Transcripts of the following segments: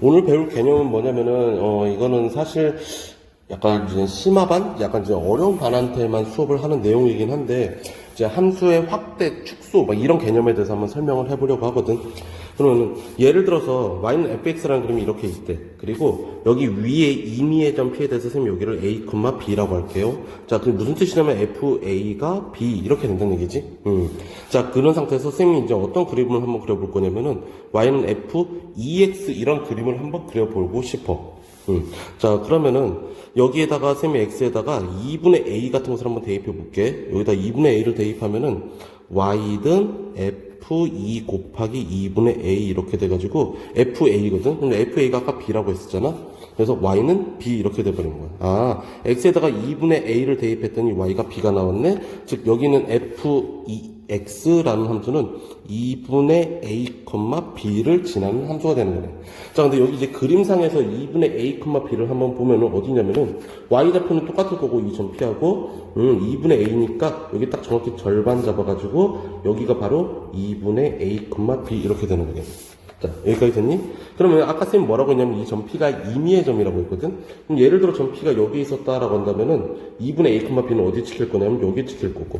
오늘 배울 개념은 뭐냐면은, 이거는 사실 약간 이제 심화반? 약간 이제 어려운 반한테만 수업을 하는 내용이긴 한데, 이제 함수의 확대, 축소, 막 이런 개념에 대해서 한번 설명을 해보려고 하거든. 그러면 예를 들어서 y는 fx라는 그림이 이렇게 있대. 그리고 여기 위에 임의의 점 p에 대해서 선생님이 여기를 a, b라고 할게요. 자, 그럼 무슨 뜻이냐면 fa가 b 이렇게 된다는 얘기지. 자, 그런 상태에서 선생님이 이제 어떤 그림을 한번 그려볼 거냐면은 y는 f2x 이런 그림을 한번 그려보고 싶어. 자, 그러면은 여기에다가 쌤이 x에다가 2분의 a 같은 것을 한번 대입해 볼게. 여기다 2분의 a를 대입하면은 y든 f2 곱하기 2분의 a 이렇게 돼가지고 fa거든. 근데 fa가 아까 b라고 했었잖아. 그래서 y는 b 이렇게 돼버린 거야. 아, x에다가 2분의 a를 대입했더니 y가 b가 나왔네. 즉 여기는 x라는 함수는 2분의 a, b를 지나는 함수가 되는 거네. 자, 근데 여기 이제 그림상에서 2분의 a, b를 한번 보면은 어디냐면은 y 좌표는 똑같을 거고 이 점 p하고 2분의 a니까 여기 딱 정확히 절반 잡아가지고 여기가 바로 2분의 a, b 이렇게 되는 거네. 자, 여기까지 됐니? 그러면 아까 쌤이 뭐라고 했냐면 이 점 P가 임의의 점이라고 했거든? 그럼 예를 들어 점 P가 여기 있었다라고 한다면은 2분의 A, B는 어디 찍힐 거냐면 여기 찍힐 거고,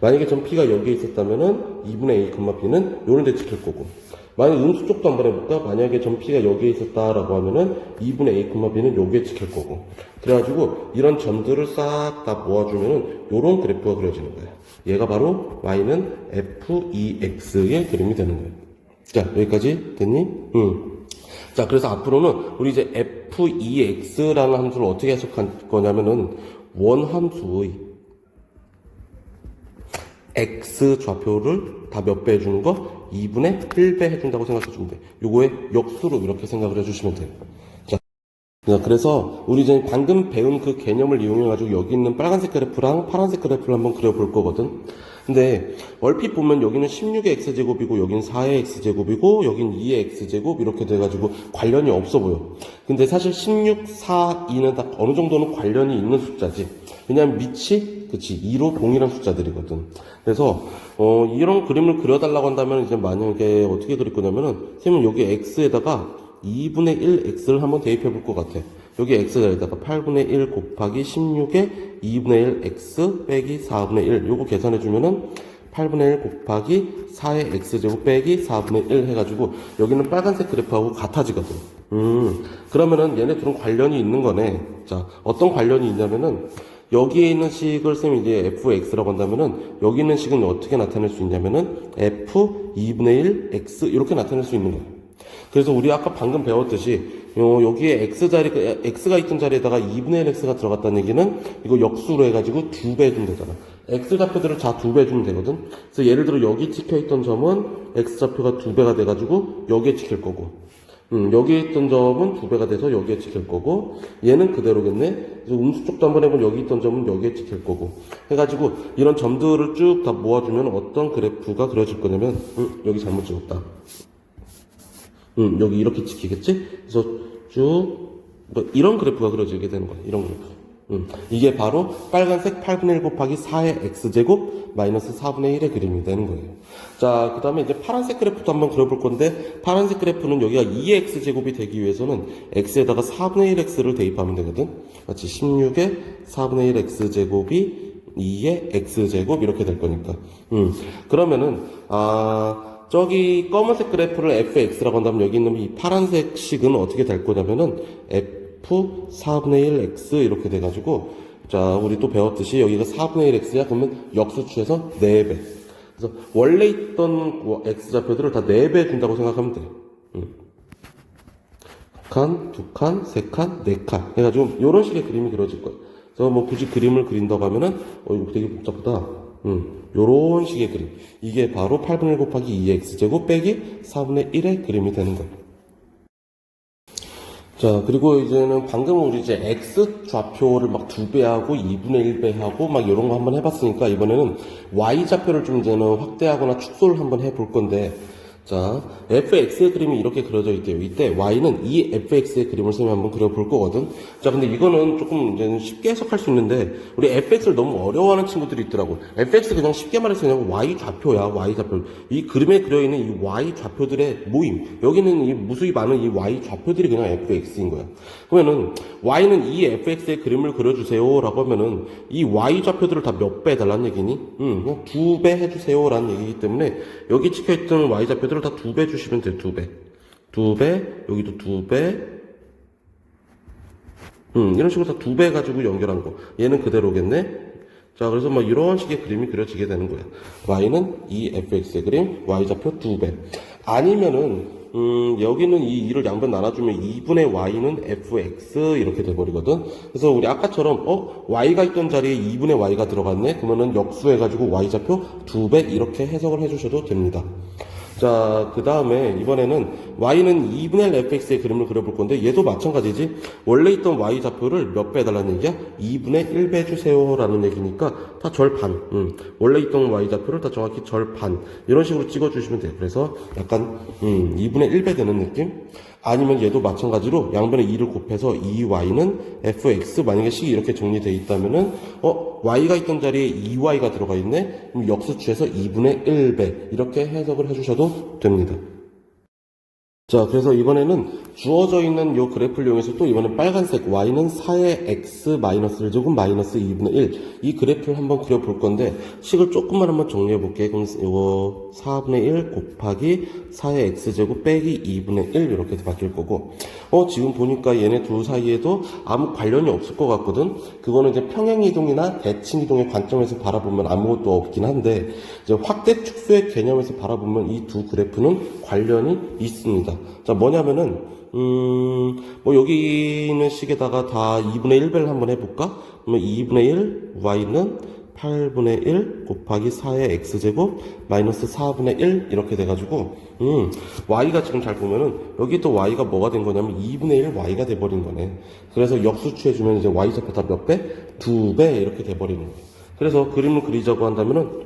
만약에 점 P가 여기에 있었다면은 2분의 A, B는 요런 데 찍힐 거고, 만약에 음수 쪽도 한번 해볼까? 만약에 점 P가 여기에 있었다라고 하면은 2분의 A, B는 여기에 찍힐 거고, 그래가지고 이런 점들을 싹 다 모아주면은 요런 그래프가 그려지는 거야. 얘가 바로 Y는 F2X의 그림이 되는 거예요. 자, 여기까지 됐니? 자, 그래서 앞으로는 우리 이제 f2x라는 함수를 어떻게 해석할 거냐면은 원함수의 x 좌표를 다 몇 배 해주는 거? 2분의 1배 해준다고 생각해주면 돼. 요거의 역수로 이렇게 생각을 해주시면 돼요. 자, 그래서 우리 이제 방금 배운 그 개념을 이용해가지고 여기 있는 빨간색 그래프랑 파란색 그래프를 한번 그려볼 거거든. 근데 얼핏 보면 여기는 16의 x제곱이고 여기는 4의 x제곱이고 여기는 2의 x제곱 이렇게 돼가지고 관련이 없어 보여. 근데 사실 16, 4, 2는 다 어느 정도는 관련이 있는 숫자지. 왜냐면 밑이 그치 2로 동일한 숫자들이거든. 그래서 이런 그림을 그려달라고 한다면 이제 만약에 어떻게 그릴 거냐면은 선생님은 여기 x에다가 2분의 1 x를 한번 대입해 볼 것 같아. 여기 x에다가 8분의 1 곱하기 16에 2분의 1 x 빼기 4분의 1 요거 계산해 주면은 8분의 1 곱하기 4의 x제곱 빼기 4분의 1 해가지고 여기는 빨간색 그래프하고 같아지거든. 그러면은 얘네 둘은 관련이 있는 거네. 자, 어떤 관련이 있냐면은 여기에 있는 식을 쌤이 이제 fx라고 한다면은 여기 있는 식은 어떻게 나타낼 수 있냐면은 f 2분의 1 x 이렇게 나타낼 수 있는 거예요. 그래서 우리 아까 방금 배웠듯이 여기에 x가 있던 자리에다가 2분의 1 x가 들어갔다는 얘기는 이거 역수로 해가지고 2배 해주면 되잖아. x 좌표들을 다 2배 해주면 되거든. 그래서 예를 들어 여기 찍혀있던 점은 x 좌표가 2배가 돼가지고 여기에 찍힐 거고, 여기에 있던 점은 2배가 돼서 여기에 찍힐 거고, 얘는 그대로겠네. 그래서 음수 쪽도 한번 해보면 여기 있던 점은 여기에 찍힐 거고 해가지고 이런 점들을 쭉 다 모아주면 어떤 그래프가 그려질 거냐면 여기 잘못 찍었다. 여기 이렇게 찍히겠지? 그래서 쭉, 이런 그래프가 그려지게 되는 거야. 이런 그래프. 이게 바로 빨간색 8분의 1 곱하기 4의 x제곱 마이너스 4분의 1의 그림이 되는 거예요. 자, 그 다음에 이제 파란색 그래프도 한번 그려볼 건데, 파란색 그래프는 여기가 2의 x제곱이 되기 위해서는 x에다가 4분의 1x를 대입하면 되거든. 마치 16의 4분의 1 x제곱이 2의 x제곱 이렇게 될 거니까. 그러면은, 저기 검은색 그래프를 fx라고 한다면 여기 있는 이 파란색 식은 어떻게 될 거냐면은 f 4분의 1x 이렇게 돼가지고, 자, 우리 또 배웠듯이 여기가 4분의 1x야 그러면 역수치해서 4배. 그래서 원래 있던 x 좌표들을 다 4배 준다고 생각하면 돼. 한 칸, 두 칸, 세 칸, 네 칸 해가지고 이런 식의 그림이 그려질 거야. 그래서 뭐 굳이 그림을 그린다고 하면은 이거 되게 복잡하다. 요런 식의 그림. 이게 바로 8분의 1 곱하기 2의 x제곱 빼기 4분의 1의 그림이 되는 거예요. 자, 그리고 이제는 방금 우리 이제 x 좌표를 막 2배하고 2분의 1배하고 막 이런 거 한번 해봤으니까 이번에는 y 좌표를 좀 이제는 확대하거나 축소를 한번 해볼 건데, 자, fx의 그림이 이렇게 그려져 있대요. 이때 y는 이 fx의 그림을 쓰면 한번 그려볼 거거든. 자, 근데 이거는 조금 이제 쉽게 해석할 수 있는데 우리 fx를 너무 어려워하는 친구들이 있더라고. fx 그냥 쉽게 말해서 그냥 y 좌표야, y 좌표. 이 그림에 그려 있는 이 y 좌표들의 모임. 여기는 이 무수히 많은 이 y 좌표들이 그냥 fx인 거야. 그러면은 y는 이 fx의 그림을 그려주세요라고 하면은 이 y 좌표들을 다 몇 배 해달라는 얘기니? 그냥 2배 해주세요라는 얘기이기 때문에 여기 찍혀있던 y 좌표들을 다 2배 주시면 돼요. 2배. 2배, 여기도 2배. 이런 식으로 다 2배 가지고 연결하는 거. 얘는 그대로겠네. 자, 그래서 뭐 이런 식의 그림이 그려지게 되는 거야. y는 이 fx의 그림, y 좌표 2배. 아니면은 여기는 이 2를 양변 나눠주면 2분의 y는 fx 이렇게 돼버리거든. 그래서 우리 아까처럼 y가 있던 자리에 2분의 y가 들어갔네. 그러면은 역수해가지고 y 좌표 2배 이렇게 해석을 해주셔도 됩니다. 자, 그 다음에 이번에는 y는 2분의 1 fx의 그림을 그려볼 건데 얘도 마찬가지지. 원래 있던 y 좌표를 몇 배 해달라는 얘기야? 2분의 1배 해주세요 라는 얘기니까 다 절반. 원래 있던 y 좌표를 다 정확히 절반 이런 식으로 찍어주시면 돼요. 그래서 약간 2분의 1배 되는 느낌? 아니면 얘도 마찬가지로 양변에 2를 곱해서 2y는 fx, 만약에 식이 이렇게 정리되어 있다면은 y가 있던 자리에 2y가 들어가 있네? 그럼 역수취해서 2분의 1배 이렇게 해석을 해주셔도 됩니다. 자, 그래서 이번에는 주어져 있는 요 그래프를 이용해서 또 이번엔 빨간색 y는 4의 x 마이너스 1제곱 마이너스 2분의 1 이 그래프를 한번 그려볼 건데 식을 조금만 한번 정리해 볼게요. 그럼 요거 4분의 1 곱하기 4의 x제곱 빼기 2분의 1 이렇게 바뀔 거고 지금 보니까 얘네 둘 사이에도 아무 관련이 없을 것 같거든. 그거는 이제 평행이동이나 대칭이동의 관점에서 바라보면 아무것도 없긴 한데 이제 확대 축소의 개념에서 바라보면 이 두 그래프는 관련이 있습니다. 자, 뭐냐면은 뭐 여기 있는 식에다가 다 2분의 1배를 한번 해볼까? 그러면 2분의 1 y는 8분의 1 곱하기 4의 x제곱 마이너스 4분의 1 이렇게 돼가지고 y가 지금 잘 보면은 여기 또 y가 뭐가 된 거냐면 2분의 1 y가 돼버린 거네. 그래서 역수취해주면 이제 y 좌표 다 몇 배? 2배 이렇게 돼버리는 거예요. 그래서 그림을 그리자고 한다면은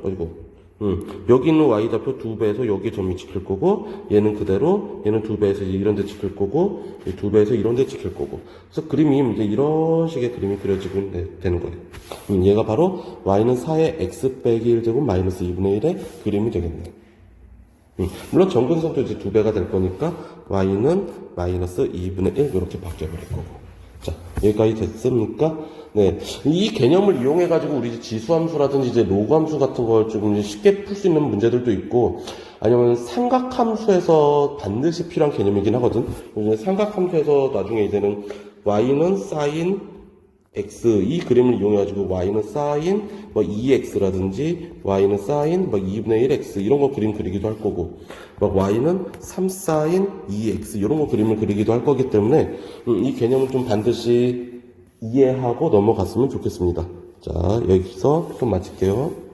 여기 있는 y 좌표 2배에서 여기에 점이 찍힐 거고 얘는 그대로 얘는 2배에서 이런 데 찍힐 거고 2배에서 이런 데 찍힐 거고 그래서 그림이 이제 이런 식의 그림이 그려지고 되는 거예요. 얘가 바로 y는 4의 x 빼기 1제곱 마이너스 2분의 1의 그림이 되겠네. 물론 정근성도 이제 2배가 될 거니까 y는 마이너스 2분의 1 이렇게 바뀌어 버릴 거고. 자, 여기까지 됐습니까? 네. 이 개념을 이용해가지고 우리 지수함수라든지 이제 로그함수 같은 걸 좀 쉽게 풀 수 있는 문제들도 있고, 아니면 삼각함수에서 반드시 필요한 개념이긴 하거든. 삼각함수에서 나중에 이제는 y는 sin x 이 그림을 이용해가지고 y는 sin 2x라든지 y는 sin 2분의 1x 이런 거 그림 그리기도 할 거고 y는 3 sin 2x 이런 거 그림을 그리기도 할 거기 때문에 이 개념은 좀 반드시 이해하고 넘어갔으면 좋겠습니다. 자, 여기서 좀 마칠게요.